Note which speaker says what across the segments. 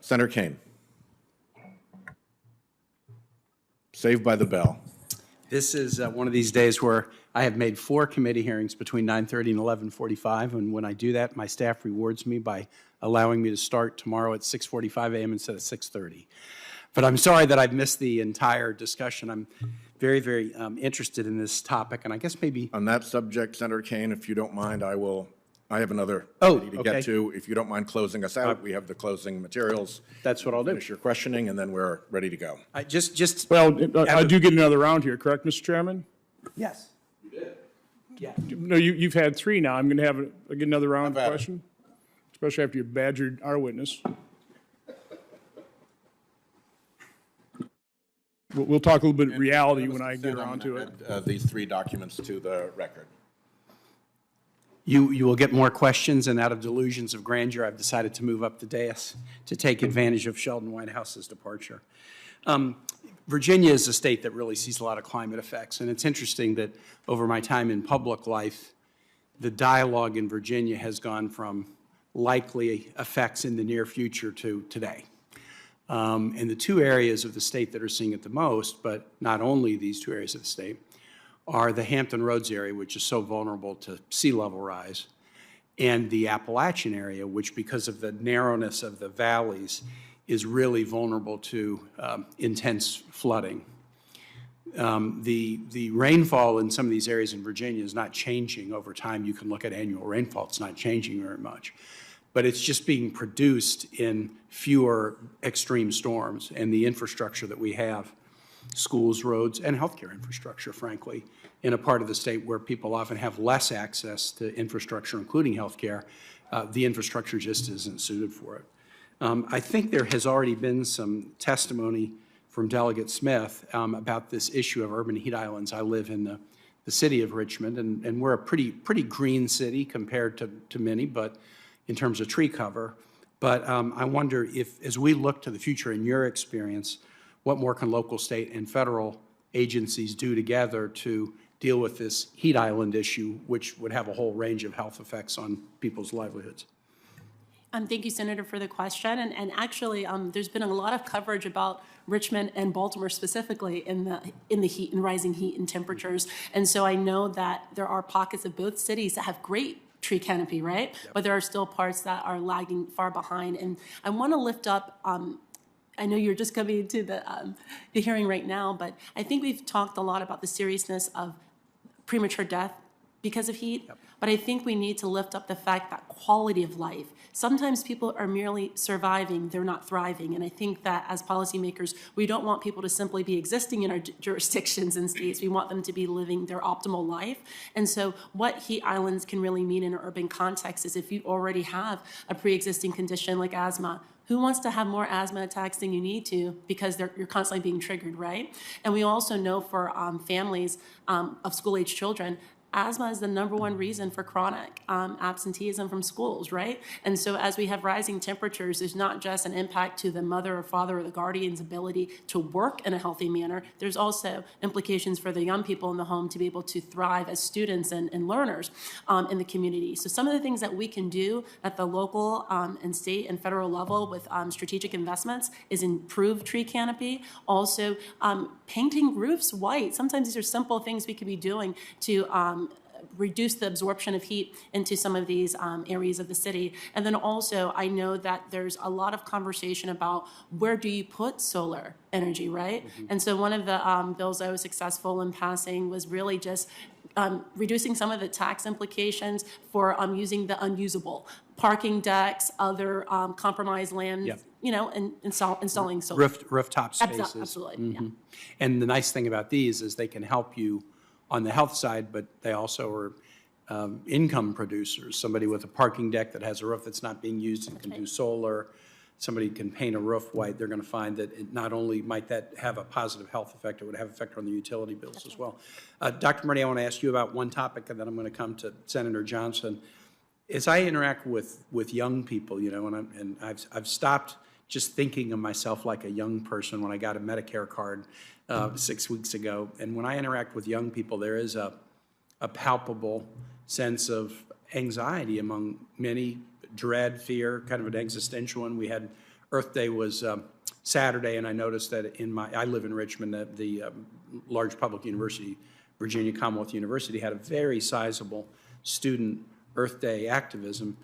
Speaker 1: Senator Kaine. Saved by the bell.
Speaker 2: This is one of these days where I have made 4 committee hearings between 9:30 and 11:45, and when I do that, my staff rewards me by allowing me to start tomorrow at 6:45 a.m. instead of 6:30. But I'm sorry that I've missed the entire discussion. I'm very, very interested in this topic, and I guess maybe...
Speaker 1: On that subject, Senator Kaine, if you don't mind, I have another
Speaker 2: okay.
Speaker 1: get to. If you don't mind closing us out, we have the closing materials.
Speaker 2: That's what I'll do.
Speaker 1: Finish your questioning, and then we're ready to go.
Speaker 2: I
Speaker 3: do get another round here, correct, Mr. Chairman?
Speaker 2: Yes. You did. Yeah.
Speaker 3: No, you've had 3 now. I'm going to get another round of
Speaker 1: it.
Speaker 3: question, especially after you badgered our witness. We'll talk a little bit of reality when I get around to it.
Speaker 1: These 3 documents to the record.
Speaker 2: You will get more questions, and out of delusions of grandeur, I've decided to move up the dais to take advantage of Sheldon Whitehouse's departure. Virginia is a state that really sees a lot of climate effects, and it's interesting that over my time in public life, the dialogue in Virginia has gone from likely effects in the near future to today. And the 2 areas of the state that are seeing it the most, but not only these 2 areas of the state, are the Hampton Roads area, which is so vulnerable to sea level rise, and the Appalachian area, which because of the narrowness of the valleys is really vulnerable to intense flooding. The rainfall in some of these areas in Virginia is not changing over time. You can look at annual rainfall. It's not changing very much. But it's just being produced in fewer extreme storms, and the infrastructure that we have, schools, roads, and healthcare infrastructure, frankly, in a part of the state where people often have less access to infrastructure, including healthcare, the infrastructure just isn't suited for it. I think there has already been some testimony from Delegate Smith about this issue of urban heat islands. I live in the city of Richmond, and we're a pretty green city compared to many, but in terms of tree cover. But I wonder if, as we look to the future in your experience, what more can local, state, and federal agencies do together to deal with this heat island issue, which would have a whole range of health effects on people's livelihoods?
Speaker 4: Thank you, Senator, for the question. And actually, there's been a lot of coverage about Richmond and Baltimore specifically in the heat and rising heat and temperatures. And so I know that there are pockets of both cities that have great tree canopy, right? Yep. But there are still parts that are lagging far behind. And I want to lift up, I know you're just coming to the hearing right now, but I think we've talked a lot about the seriousness of premature death because of heat. Yep. But I think we need to lift up the fact that quality of life, sometimes people are merely surviving, they're not thriving. And I think that as policymakers, we don't want people to simply be existing in our jurisdictions and states. We want them to be living their optimal life. And so what heat islands can really mean in an urban context is if you already have a pre-existing condition like asthma, who wants to have more asthma attacks than you need to because you're constantly being triggered, right? And we also know for families of school-age children, asthma is the #1 reason for chronic absenteeism from schools, right? And so as we have rising temperatures, there's not just an impact to the mother or father or the guardian's ability to work in a healthy manner, there's also implications for the young people in the home to be able to thrive as students and learners in the community. So some of the things that we can do at the local and state and federal level with strategic investments is improve tree canopy, also painting roofs white. Sometimes these are simple things we could be doing to reduce the absorption of heat into some of these areas of the city. And then also, I know that there's a lot of conversation about where do you put solar energy, right? Mm-hmm. And so one of the bills I was successful in passing was really just reducing some of the tax implications for using the unusable parking decks, other compromised land, yep. You know, and installing solar.
Speaker 2: Rooftop spaces.
Speaker 4: Absolutely,
Speaker 2: mm-hmm.
Speaker 4: Yeah.
Speaker 2: And the nice thing about these is they can help you on the health side, but they also are income producers. Somebody with a parking deck that has a roof that's not being used and can do solar. Somebody can paint a roof white. They're going to find that it not only might that have a positive health effect, it would have effect on the utility bills as well. Dr. Murray, I want to ask you about one topic, and then I'm going to come to Senator Johnson. As I interact with young people, you know, and I've stopped just thinking of myself like a young person when I got a Medicare card 6 weeks ago. And when I interact with young people, there is a palpable sense of anxiety among many, dread, fear, kind of an existential one. We had Earth Day was Saturday, and I noticed that I live in Richmond, the large public university, Virginia Commonwealth University, had a very sizable student Earth Day activism.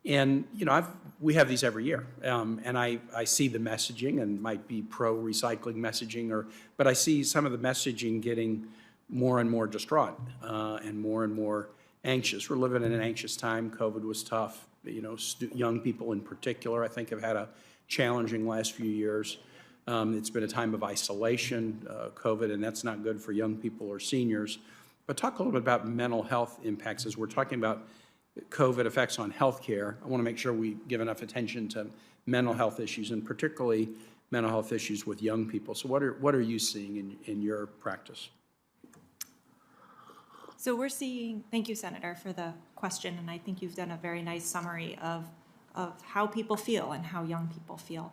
Speaker 2: And, you know, we have these every year, and I see the messaging, and might be pro-recycling messaging, but I see some of the messaging getting more and more distraught and more anxious. We're living in an anxious time. COVID was tough. You know, young people in particular, I think, have had a challenging last few years. It's been a time of isolation, COVID, and that's not good for young people or seniors. But talk a little bit about mental health impacts as we're talking about COVID effects on healthcare. I want to make sure we give enough attention to mental health issues, and particularly mental health issues with young people. So what are you seeing in your practice?
Speaker 5: So we're seeing, thank you, Senator, for the question, and I think you've done a very nice summary of how people feel and how young people feel.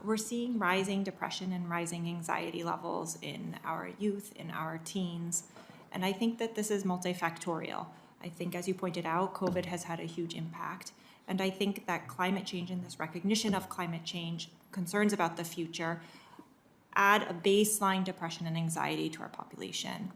Speaker 5: We're seeing rising depression and rising anxiety levels in our youth, in our teens, and I think that this is multifactorial. I think, as you pointed out, COVID has had a huge impact, and I think that climate change and this recognition of climate change, concerns about the future, add a baseline depression and anxiety to our population.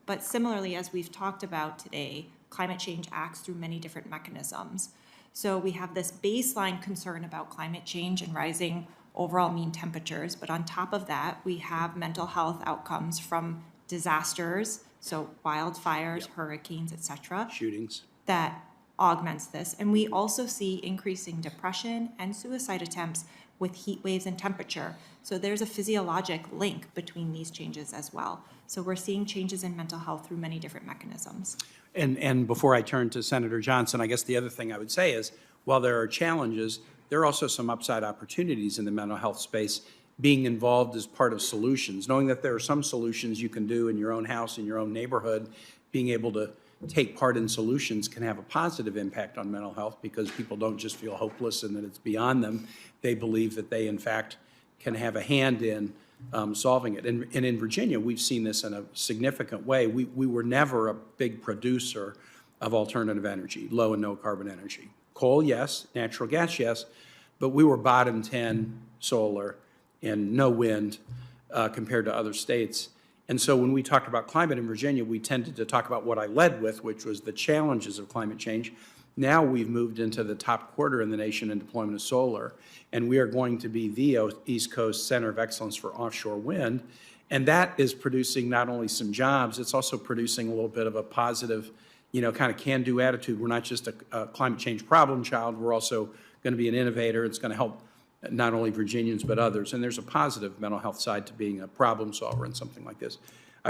Speaker 5: But similarly, as we've talked about today, climate change acts through many different mechanisms. So we have this baseline concern about climate change and rising overall mean temperatures, but on top of that, we have mental health outcomes from disasters, so wildfires, hurricanes, et cetera,
Speaker 2: Shootings.
Speaker 5: that augments this. And we also see increasing depression and suicide attempts with heat waves and temperature. So there's a physiologic link between these changes as well. So we're seeing changes in mental health through many different mechanisms.
Speaker 2: And before I turn to Senator Johnson, I guess the other thing I would say is, while there are challenges, there are also some upside opportunities in the mental health space, being involved as part of solutions, knowing that there are some solutions you can do in your own house, in your own neighborhood. Being able to take part in solutions can have a positive impact on mental health, because people don't just feel hopeless and that it's beyond them. They believe that they, in fact, can have a hand in solving it. And in Virginia, we've seen this in a significant way. We were never a big producer of alternative energy, low and no carbon energy. Coal, yes. Natural gas, yes. But we were bottom 10 solar and no wind compared to other states. And so when we talked about climate in Virginia, we tended to talk about what I led with, which was the challenges of climate change. Now we've moved into the top quarter in the nation in deployment of solar, and we are going to be the East Coast Center of Excellence for offshore wind. And that is producing not only some jobs, it's also producing a little bit of a positive, you know, kind of can-do attitude. We're not just a climate change problem child, we're also going to be an innovator. It's going to help not only Virginians but others. And there's a positive mental health side to being a problem solver in something like this.